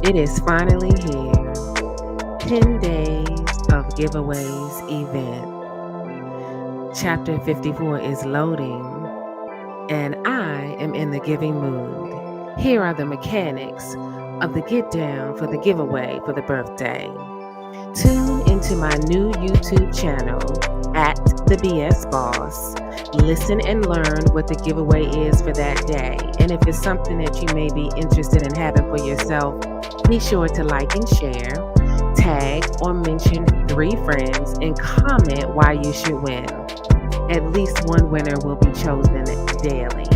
It is finally here. 10 days of giveaways event. Chapter 54 is loading, and I am in the giving mood. Here are the mechanics of the get down for the giveaway for the birthday. Tune into my new YouTube channel at the BS Boss. Listen and learn what the giveaway is for that day. And if it's something that you may be interested in having for yourself, be sure to like and share, tag or mention 3 friends, and comment why you should win. At least one winner will be chosen daily.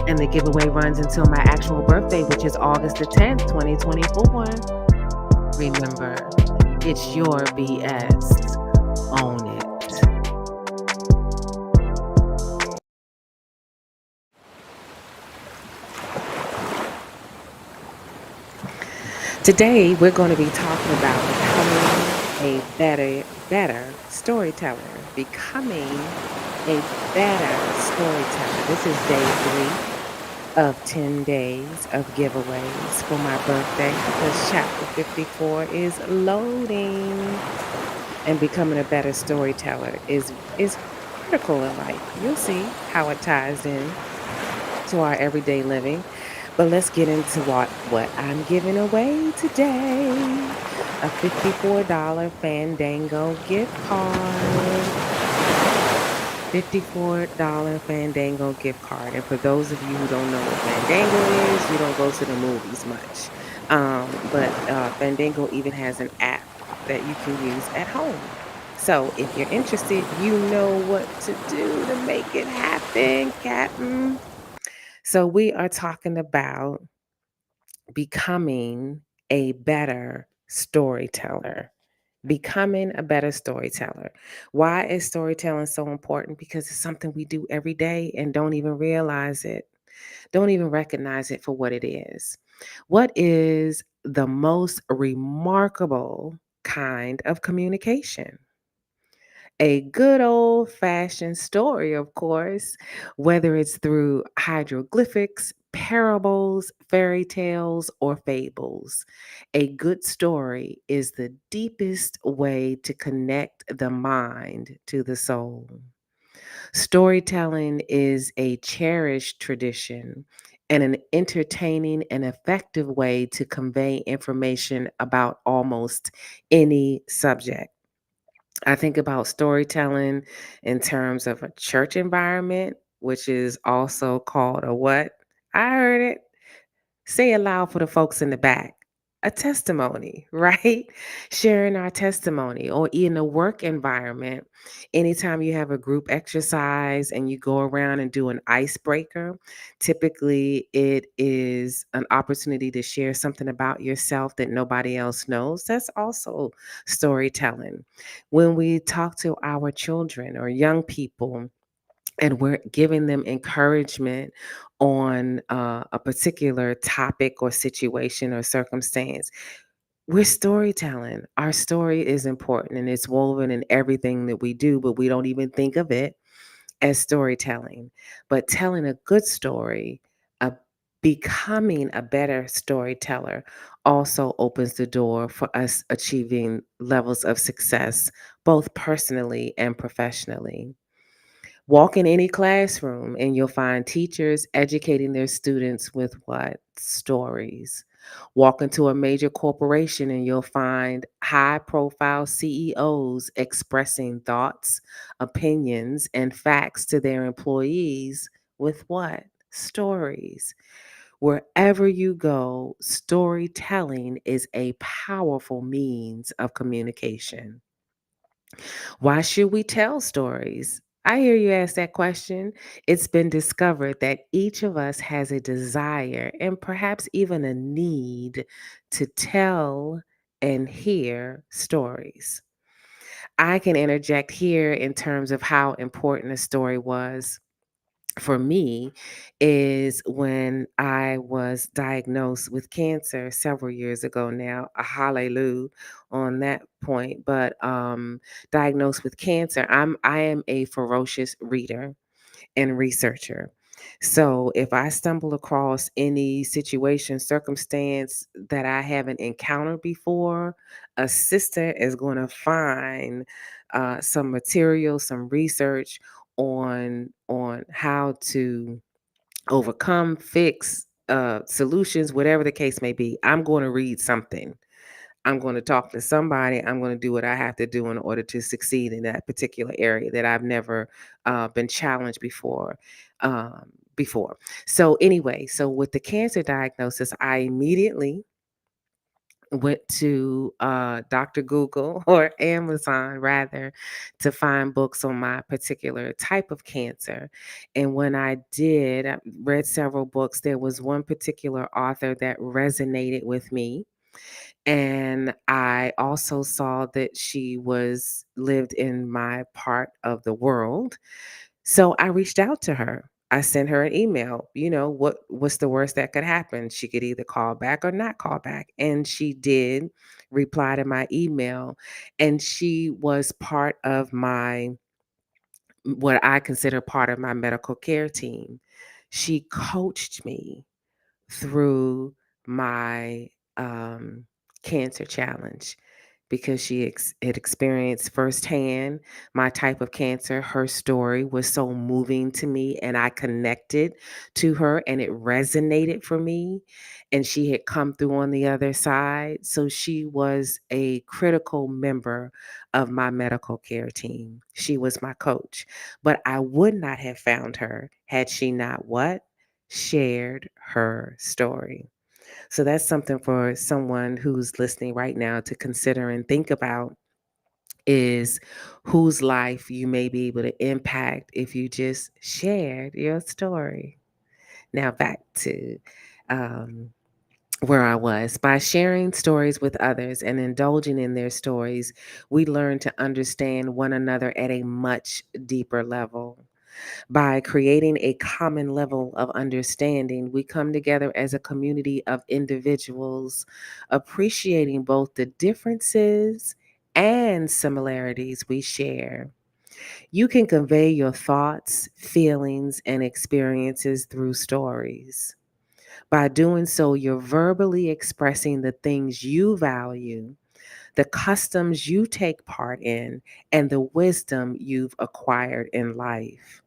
And the giveaway runs until my actual birthday, which is August the 10th, 2024. Remember, it's your BS. Own it. Today, we're going to be talking about becoming a better storyteller. Becoming a better storyteller. This is day 3 of 10 days of giveaways for my birthday because chapter 54 is loading. And becoming a better storyteller is critical in life. You'll see how it ties in to our everyday living. But let's get into what I'm giving away today. A $54 Fandango gift card. $54 Fandango gift card. And for those of you who don't know what Fandango is, you don't go to the movies much. But Fandango even has an app that you can use at home. So if you're interested, you know what to do to make it happen, Captain. So we are talking about becoming a better storyteller. Becoming a better storyteller. Why is storytelling so important? Because it's something we do every day and don't even realize it, don't even recognize it for what it is. What is the most remarkable kind of communication? A good old fashioned story, of course, whether it's through hieroglyphics, parables, fairy tales, or fables. A good story is the deepest way to connect the mind to the soul. Storytelling is a cherished tradition and an entertaining and effective way to convey information about almost any subject. I think about storytelling in terms of a church environment, which is also called a what? I heard it. Say it loud for the folks in the back. A testimony, right? Sharing our testimony, or in a work environment, anytime you have a group exercise and you go around and do an icebreaker, typically it is an opportunity to share something about yourself that nobody else knows. That's also storytelling. When we talk to our children or young people, and we're giving them encouragement on a particular topic or situation or circumstance. We're storytelling. Our story is important and it's woven in everything that we do, but we don't even think of it as storytelling. But telling a good story, uh, becoming a better storyteller, also opens the door for us achieving levels of success, both personally and professionally. Walk in any classroom and you'll find teachers educating their students with what? Stories. Walk into a major corporation and you'll find high profile CEOs expressing thoughts, opinions, and facts to their employees with what? Stories. Wherever you go, storytelling is a powerful means of communication. Why should we tell stories? I hear you ask that question. It's been discovered that each of us has a desire and perhaps even a need to tell and hear stories. I can interject here in terms of how important a story was for me is when I was diagnosed with cancer several years ago now. A hallelujah on that point, but diagnosed with cancer. I am a ferocious reader and researcher. So if I stumble across any situation, circumstance that I haven't encountered before, a sister is going to find some material, some research on how to overcome, fix, solutions, whatever the case may be. I'm going to read something. I'm going to talk to somebody. I'm going to do what I have to do in order to succeed in that particular area that I've never been challenged before. Before. So anyway, so with the cancer diagnosis, I immediately went to Dr. Google or Amazon rather to find books on my particular type of cancer. And when I did, I read several books. There was one particular author that resonated with me, and I also saw that she was lived in my part of the world. So I reached out to her. I sent her an email. What's the worst that could happen? She could either call back or not call back. And she did reply to my email. And she was part of what I consider part of my medical care team. She coached me through my um, cancer challenge because she had experienced firsthand my type of cancer. Her story was so moving to me, and I connected to her, and it resonated for me. And she had come through on the other side. So she was a critical member of my medical care team. She was my coach. But I would not have found her had she not what? Shared her story. So that's something for someone who's listening right now to consider and think about, is whose life you may be able to impact if you just shared your story. Now back to um, where I was. By sharing stories with others and indulging in their stories, we learn to understand one another at a much deeper level. By creating a common level of understanding, we come together as a community of individuals, appreciating both the differences and similarities we share. You can convey your thoughts, feelings, and experiences through stories. By doing so, you're verbally expressing the things you value, the customs you take part in, and the wisdom you've acquired in life.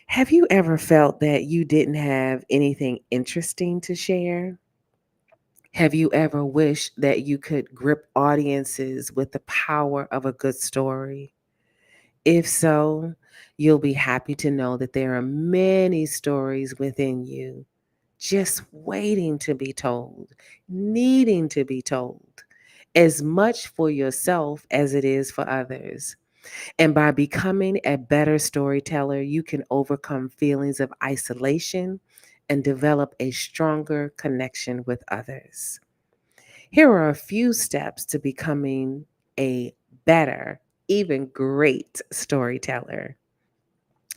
Have you ever felt that you didn't have anything interesting to share? Have you ever wished that you could grip audiences with the power of a good story? If so, you'll be happy to know that there are many stories within you just waiting to be told, needing to be told, as much for yourself as it is for others. And by becoming a better storyteller, you can overcome feelings of isolation and develop a stronger connection with others. Here are a few steps to becoming a better, even great storyteller.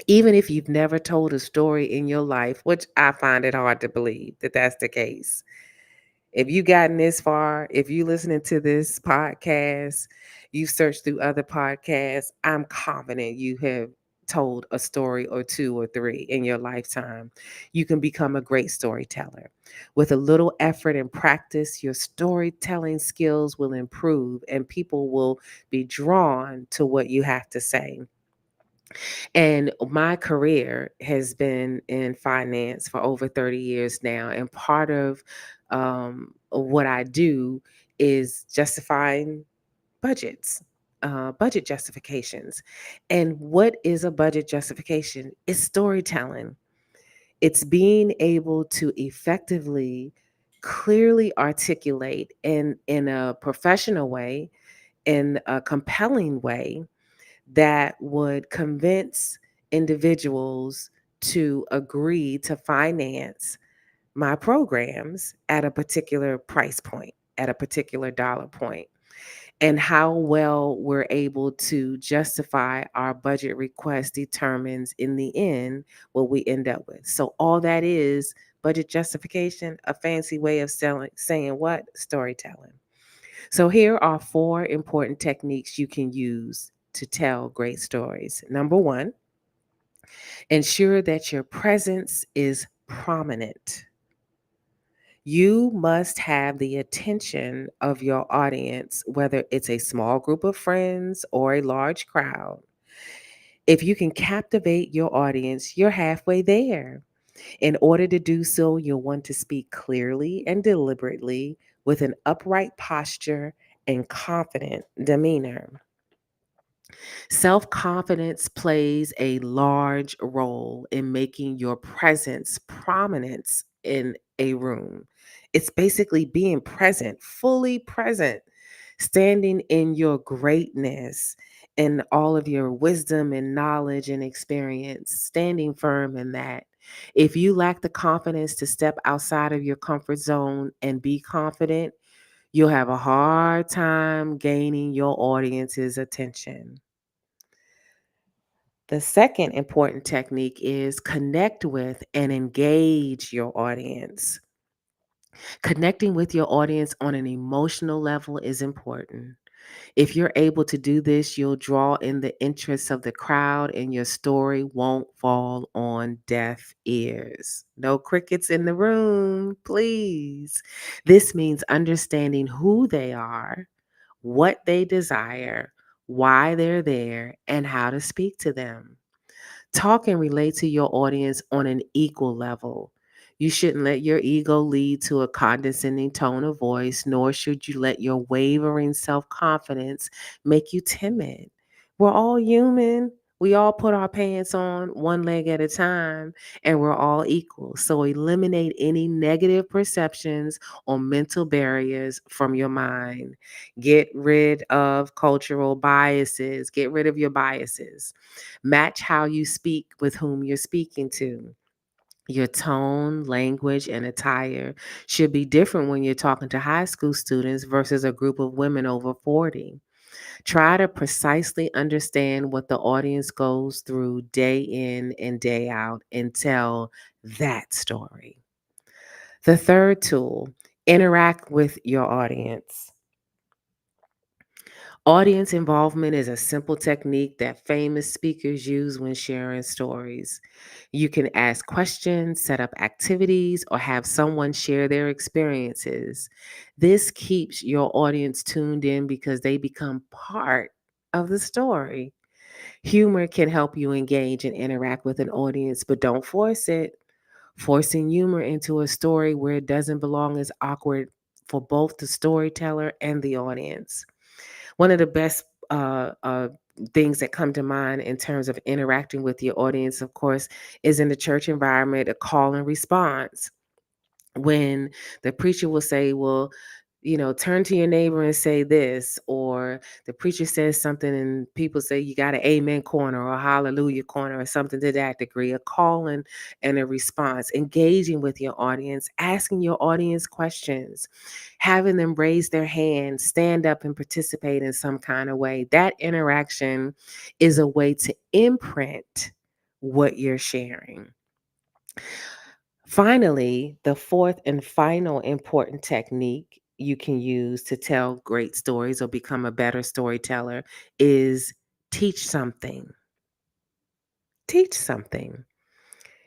Even if you've never told a story in your life, which I find it hard to believe that that's the case, if you gotten this far, if you listening to this podcast, you searched through other podcasts, I'm confident you have told a story or two or three in your lifetime. You can become a great storyteller. With a little effort and practice, your storytelling skills will improve and people will be drawn to what you have to say. And my career has been in finance for over 30 years now. And part of what I do is justifying budgets, budget justifications. And what is a budget justification? It's storytelling, it's being able to effectively, clearly articulate in a professional way, in a compelling way that would convince individuals to agree to finance my programs at a particular price point, at a particular dollar point. And how well we're able to justify our budget request determines in the end what we end up with. So all that is budget justification, a fancy way of saying what? Storytelling. So here are four important techniques you can use to tell great stories. Number one Ensure that your presence is prominent. You must have the attention of your audience, whether it's a small group of friends or a large crowd. If you can captivate your audience, you're halfway there. In order to do so, you'll want to speak clearly and deliberately with an upright posture and confident demeanor. Self confidence plays a large role in making your presence prominence in a room. It's basically being present, fully present, standing in your greatness and all of your wisdom and knowledge and experience, standing firm in that. If you lack the confidence to step outside of your comfort zone and be confident, you'll have a hard time gaining your audience's attention. The second important technique is connect with and engage your audience. Connecting with your audience on an emotional level is important. If you're able to do this, you'll draw in the interest of the crowd and your story won't fall on deaf ears. No crickets in the room, please. This means understanding who they are, what they desire, why they're there, and how to speak to them. Talk and relate to your audience on an equal level. You shouldn't let your ego lead to a condescending tone of voice, nor should you let your wavering self confidence make you timid. We're all human. We all put our pants on one leg at a time, and we're all equal. So eliminate any negative perceptions or mental barriers from your mind. Get rid of cultural biases. Get rid of your biases. Match how you speak with whom you're speaking to. Your tone, language, and attire should be different when you're talking to high school students versus a group of women over 40. Try to precisely understand what the audience goes through day in and day out and tell that story. The third tool, interact with your audience. Audience involvement is a simple technique that famous speakers use when sharing stories. You can ask questions, set up activities, or have someone share their experiences. This keeps your audience tuned in because they become part of the story. Humor can help you engage and interact with an audience, but don't force it. Forcing humor into a story where it doesn't belong is awkward for both the storyteller and the audience. One of the best things that come to mind in terms of interacting with your audience, of course, is in the church environment, a call and response. When the preacher will say, well, turn to your neighbor and say this, or the preacher says something and people say you got an amen corner or a hallelujah corner or something to that degree, a call and a response, engaging with your audience, asking your audience questions, having them raise their hand, stand up and participate in some kind of way. That interaction is a way to imprint what you're sharing. Finally, the fourth and final important technique you can use to tell great stories or become a better storyteller is teach something. Teach something.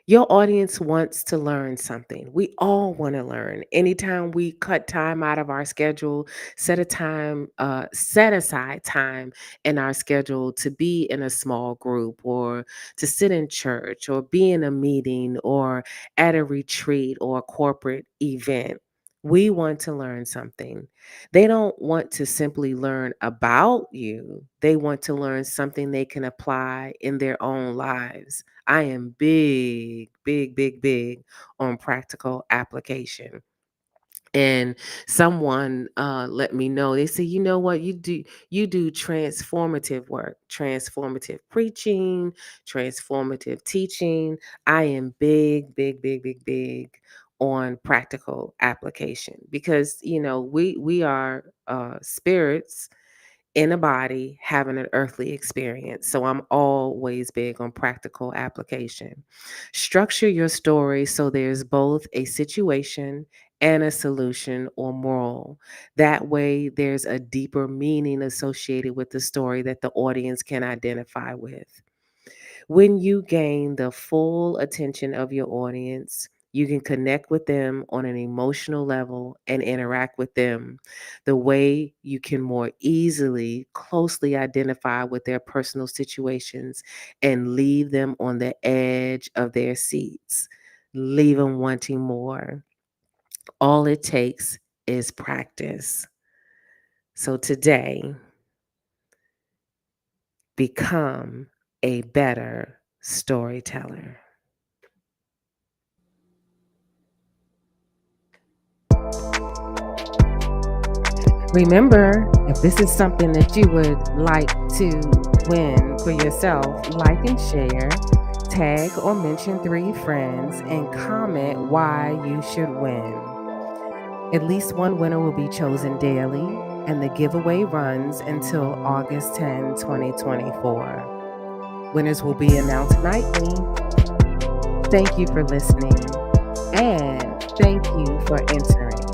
Your audience wants to learn something. We all want to learn. Anytime we cut time out of our schedule, set aside time in our schedule to be in a small group or to sit in church or be in a meeting or at a retreat or a corporate event. We want to learn something. They don't want to simply learn about you. They want to learn something they can apply in their own lives. I am big, big, big, big on practical application. And someone let me know. They say, you know what, you do transformative work, transformative preaching, transformative teaching. I am big, big, big, big, big on practical application because we are spirits in a body having an earthly experience. So I'm always big on practical application. Structure your story so there's both a situation and a solution or moral. That way, there's a deeper meaning associated with the story that the audience can identify with. When you gain the full attention of your audience, you can connect with them on an emotional level and interact with them the way you can more easily closely identify with their personal situations and leave them on the edge of their seats, leave them wanting more. All it takes is practice. So today, become a better storyteller. Remember, if this is something that you would like to win for yourself, like and share, tag or mention 3 friends, and comment why you should win. At least one winner will be chosen daily, and the giveaway runs until August 10, 2024. Winners will be announced nightly. Thank you for listening, and thank you for entering.